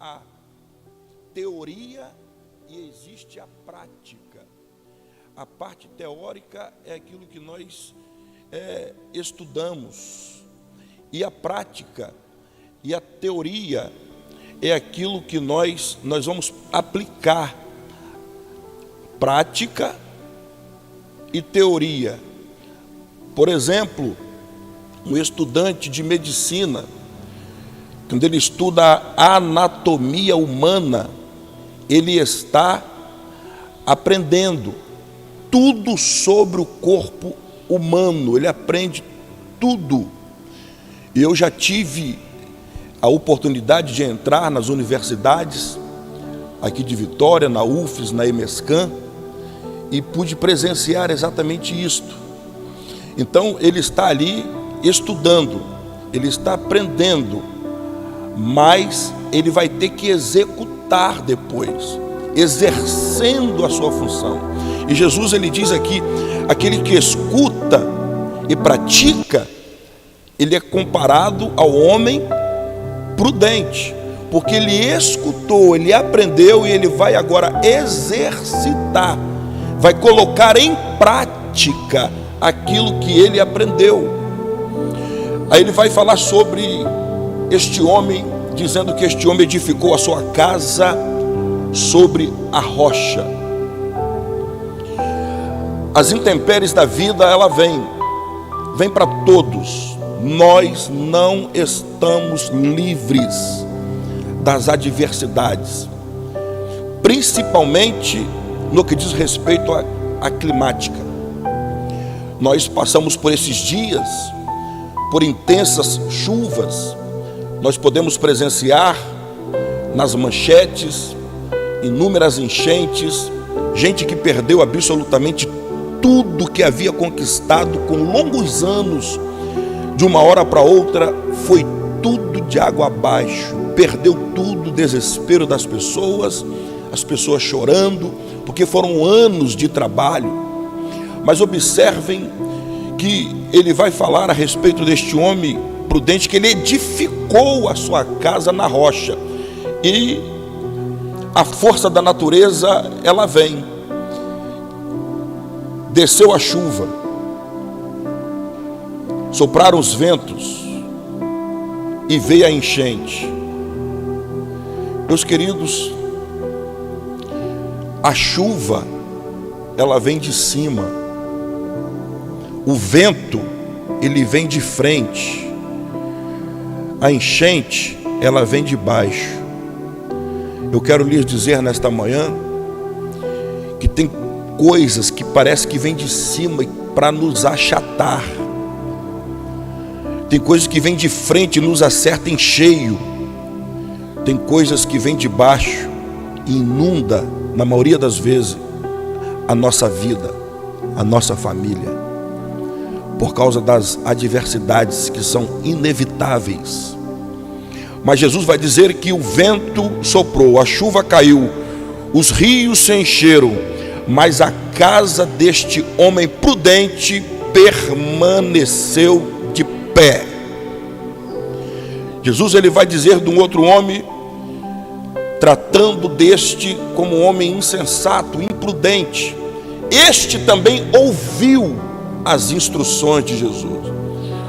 a teoria e existe a prática. A parte teórica é aquilo que nós estudamos, e a prática e a teoria é aquilo que nós vamos aplicar. Prática e teoria. Por exemplo, um estudante de medicina, quando ele estuda a anatomia humana, ele está aprendendo tudo sobre o corpo humano, ele aprende tudo. Eu já tive a oportunidade de entrar nas universidades aqui de Vitória, na UFES, na EMESCAM, e pude presenciar exatamente isto. Então ele está ali estudando, ele está aprendendo, mas ele vai ter que executar depois, exercendo a sua função. E Jesus, ele diz aqui, aquele que escuta e pratica, ele é comparado ao homem prudente, porque ele escutou, ele aprendeu e ele vai agora exercitar, vai colocar em prática aquilo que ele aprendeu. Aí ele vai falar sobre este homem, dizendo que este homem edificou a sua casa sobre a rocha. As intempéries da vida, ela vem para todos. Nós não estamos livres das adversidades, principalmente no que diz respeito à climática. Nós passamos por esses dias, por intensas chuvas. Nós podemos presenciar nas manchetes inúmeras enchentes, gente que perdeu absolutamente tudo que havia conquistado com longos anos. De uma hora para outra foi tudo de água abaixo, perdeu tudo, desespero das pessoas, as pessoas chorando, porque foram anos de trabalho. Mas observem que ele vai falar a respeito deste homem prudente, que ele edificou a sua casa na rocha, e a força da natureza, ela vem. Desceu a chuva, sopraram os ventos e veio a enchente. Meus queridos, a chuva, ela vem de cima, o vento, ele vem de frente, a enchente, ela vem de baixo. Eu quero lhes dizer nesta manhã que tem coisas que parece que vem de cima para nos achatar. Tem coisas que vêm de frente e nos acerta em cheio. Tem coisas que vêm de baixo e inunda, na maioria das vezes, a nossa vida, a nossa família, por causa das adversidades que são inevitáveis. Mas Jesus vai dizer que o vento soprou, a chuva caiu, os rios se encheram, mas a casa deste homem prudente permaneceu de pé. Jesus, ele vai dizer de um outro homem, tratando deste como um homem insensato, imprudente. Este também ouviu as instruções de Jesus,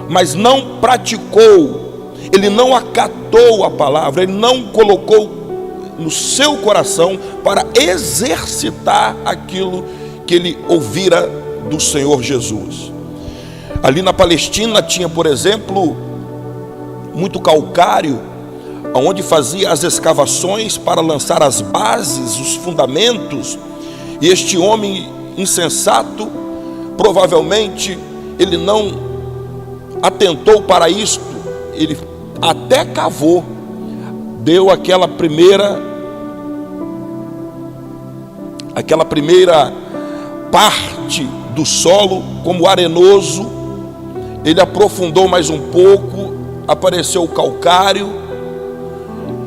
mas não praticou, ele não acatou a palavra, ele não colocou no seu coração para exercitar aquilo que ele ouvira do Senhor Jesus. Ali na Palestina tinha, por exemplo, muito calcário, onde fazia as escavações para lançar as bases, os fundamentos, e este homem insensato, provavelmente, ele não atentou para isto, ele até cavou, deu aquela primeira parte do solo como arenoso, ele aprofundou mais um pouco, apareceu o calcário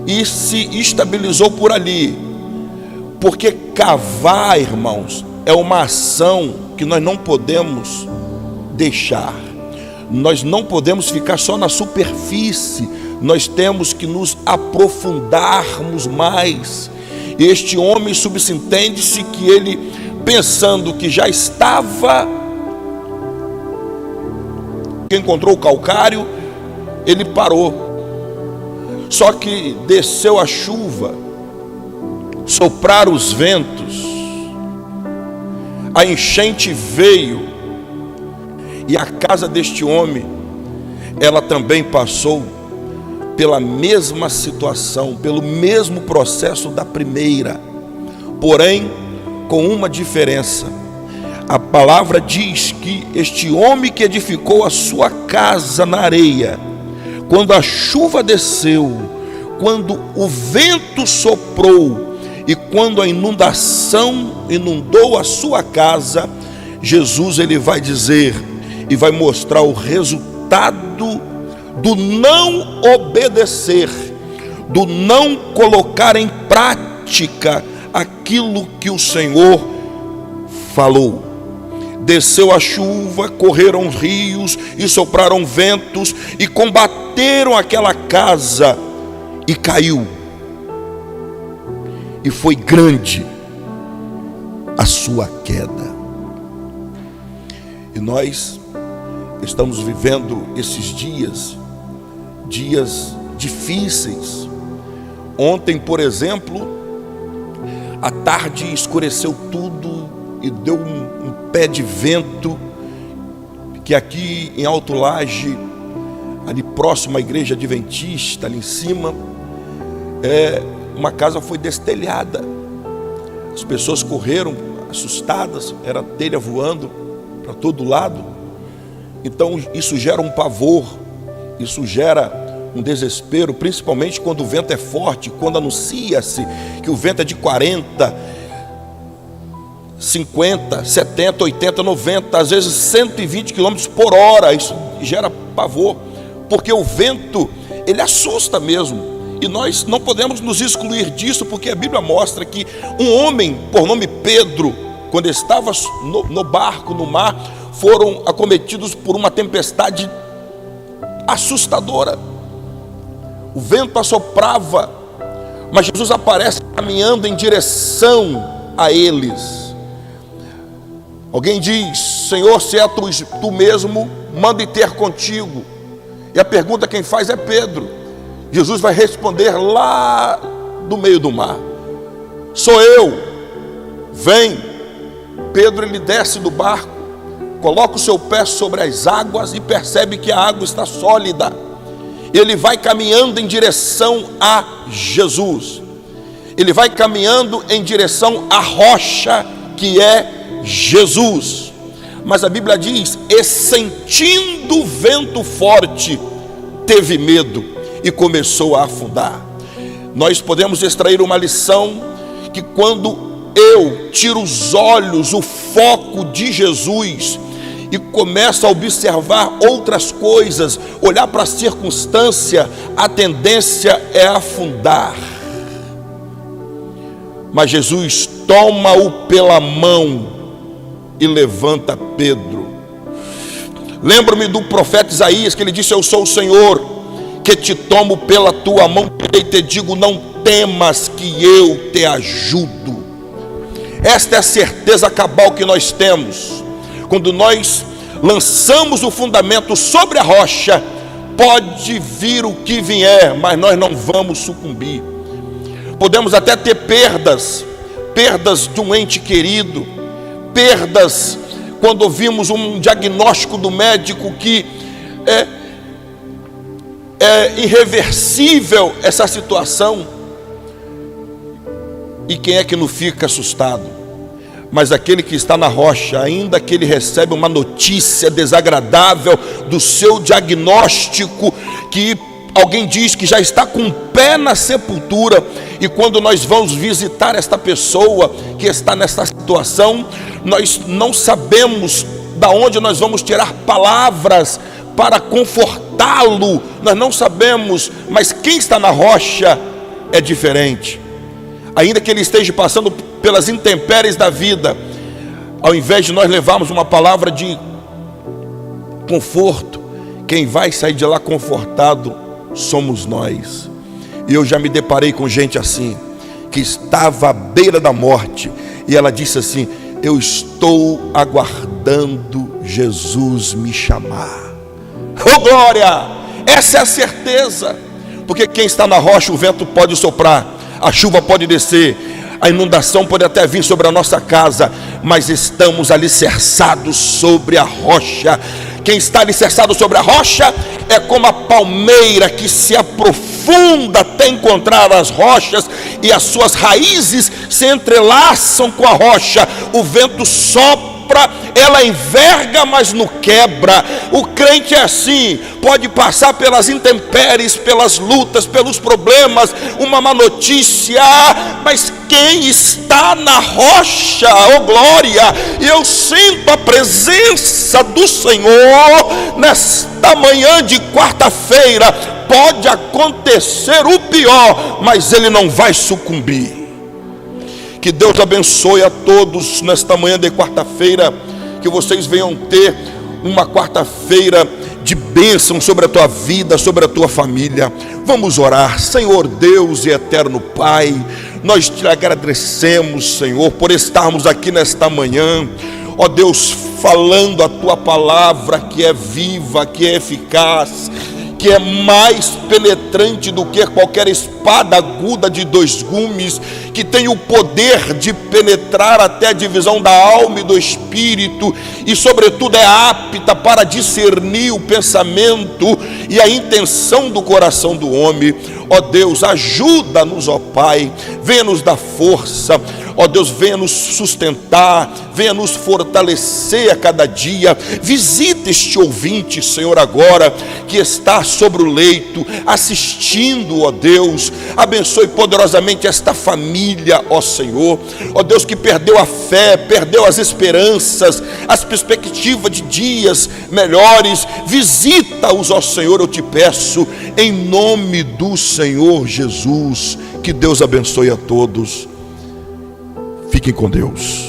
e se estabilizou por ali, porque cavar, irmãos, é uma ação que nós não podemos deixar. Nós não podemos ficar só na superfície, nós temos que nos aprofundarmos mais. Este homem, subentende-se que ele, pensando que já estava, encontrou o calcário, ele parou. Só que desceu a chuva, sopraram os ventos, a enchente veio, e a casa deste homem, ela também passou pela mesma situação, pelo mesmo processo da primeira, porém com uma diferença. A palavra diz que este homem que edificou a sua casa na areia, quando a chuva desceu, quando o vento soprou e quando a inundação inundou a sua casa, Jesus ele vai dizer e vai mostrar o resultado do não obedecer, do não colocar em prática aquilo que o Senhor falou. Desceu a chuva, correram rios e sopraram ventos e combateram aquela casa e caiu. E foi grande a sua queda. E nós estamos vivendo esses dias difíceis. Ontem, por exemplo, à tarde escureceu tudo e deu um pé de vento, que aqui em Alto Laje, ali próximo à igreja adventista, ali em cima, uma casa foi destelhada. As pessoas correram assustadas, era telha voando para todo lado. Então isso gera um pavor, isso gera um desespero, principalmente quando o vento é forte, quando anuncia-se que o vento é de 40, 50, 70, 80, 90, às vezes 120 km por hora. Isso gera pavor, porque o vento, ele assusta mesmo. E nós não podemos nos excluir disso, porque a Bíblia mostra que um homem, por nome Pedro, quando estava no barco, no mar, foram acometidos por uma tempestade assustadora. O vento assoprava, mas Jesus aparece caminhando em direção a eles. Alguém diz: Senhor, se é tu mesmo, manda ter contigo. E a pergunta quem faz é Pedro. Jesus vai responder lá do meio do mar: sou eu, vem. Pedro ele desce do barco, coloca o seu pé sobre as águas e percebe que a água está sólida. Ele vai caminhando em direção a Jesus. Ele vai caminhando em direção à rocha que é Jesus. Mas a Bíblia diz: e sentindo o vento forte, teve medo e começou a afundar. Nós podemos extrair uma lição, que quando eu tiro os olhos, o foco de Jesus, e começo a observar outras coisas, olhar para a circunstância, a tendência é afundar. Mas Jesus toma-o pela mão e levanta Pedro. Lembro-me do profeta Isaías, que ele disse: eu sou o Senhor, que te tomo pela tua mão direita e te digo: não temas, que eu te ajudo. Esta é a certeza cabal que nós temos. Quando nós lançamos o fundamento sobre a rocha, pode vir o que vier, mas nós não vamos sucumbir. Podemos até ter perdas de um ente querido, perdas quando ouvimos um diagnóstico do médico que é irreversível essa situação. E quem é que não fica assustado? Mas aquele que está na rocha, ainda que ele recebe uma notícia desagradável do seu diagnóstico, que alguém diz que já está com o pé na sepultura, e quando nós vamos visitar esta pessoa que está nessa situação, nós não sabemos da onde nós vamos tirar palavras para confortá-lo, nós não sabemos, mas quem está na rocha é diferente. Ainda que ele esteja passando pelas intempéries da vida, ao invés de nós levarmos uma palavra de conforto, quem vai sair de lá confortado somos nós. E eu já me deparei com gente assim, que estava à beira da morte, e ela disse assim: eu estou aguardando Jesus me chamar. Oh glória! Essa é a certeza, porque quem está na rocha, o vento pode soprar, a chuva pode descer, a inundação pode até vir sobre a nossa casa, mas estamos alicerçados sobre a rocha. Quem está alicerçado sobre a rocha é como a palmeira que se aprofunda até encontrar as rochas, e as suas raízes se entrelaçam com a rocha. O vento sopra, ela enverga, mas não quebra. O crente é assim, pode passar pelas intempéries, pelas lutas, pelos problemas, uma má notícia, mas quem está na rocha, oh glória, e eu sinto a presença do Senhor nesta manhã de quarta-feira. Pode acontecer o pior, mas ele não vai sucumbir. Que Deus abençoe a todos nesta manhã de quarta-feira, que vocês venham ter uma quarta-feira de bênção sobre a tua vida, sobre a tua família. Vamos orar. Senhor Deus e eterno Pai, nós te agradecemos, Senhor, por estarmos aqui nesta manhã, ó Deus, falando a tua palavra, que é viva, que é eficaz, que é mais penetrante do que qualquer espada aguda de dois gumes, que tem o poder de penetrar até a divisão da alma e do espírito, e sobretudo é apta para discernir o pensamento e a intenção do coração do homem. Ó Deus, ajuda-nos, ó Pai, venha nos dar força, ó Deus, venha nos sustentar, venha nos fortalecer a cada dia. Visita este ouvinte, Senhor, agora, que está sobre o leito, assistindo, ó Deus. Abençoe poderosamente esta família, ó Senhor. Ó Deus, que perdeu a fé, perdeu as esperanças, as perspectivas de dias melhores. Visita-os, ó Senhor, eu te peço, em nome do Senhor Jesus. Que Deus abençoe a todos. Fiquem com Deus.